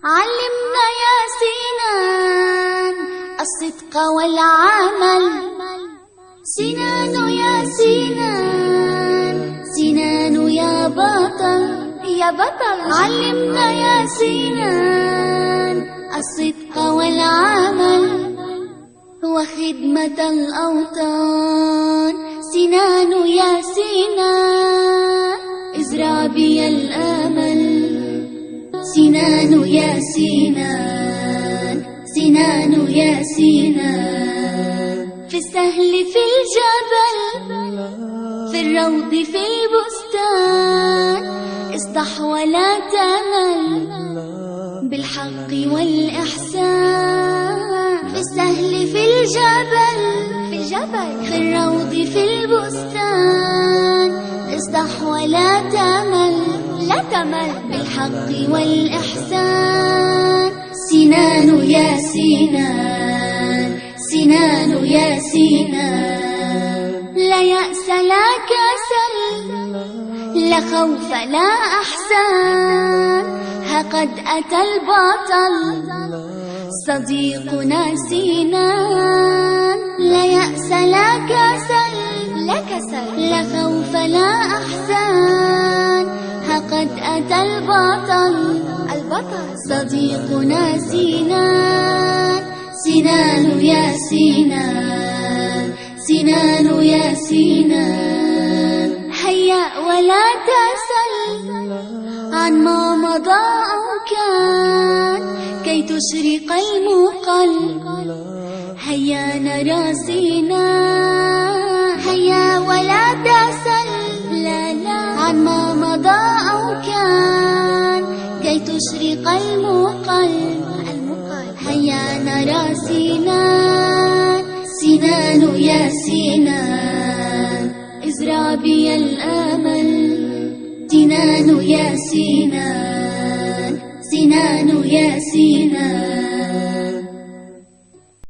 علمنا يا سنان الصدق والعمل. سنان يا سنان، سنان يا بطل يا بطل. علمنا يا سنان الصدق والعمل وخدمة الأوطان. سنان يا سنان ازرع بي الأمل. سنان يا سنان، سنان يا سنان، في السهل في الجبل، في الروض في البستان. اصدح ولا تمل بالحق والإحسان. في السهل في الجبل، في الجبل، في الروض في البستان. اصدح ولا تمل، لا تمل بالحق والإحسان. سنان يا سنان، سنان يا سنان، لا يأس لا كسل، لا خوف لا أحزان. ها قد أتى البطل صديقنا سنان. لا يأس لا كسل، لا كسل، لا خوف لا أحزان. ها قد أتى البطل صديقنا سنان. سنان يا سنان، سنان يا سنان، هيا ولا تسل عن ما مضى أو كان كي تشرق المقل. هيا نرى سنان، هيا ولا تسل لا لا عن ما مضى أو كان كي تشرق المقل. هيا نرى سنان. سنان يا سنان ازرع بي الأمل. سنان يا سنان، سنان يا سنان.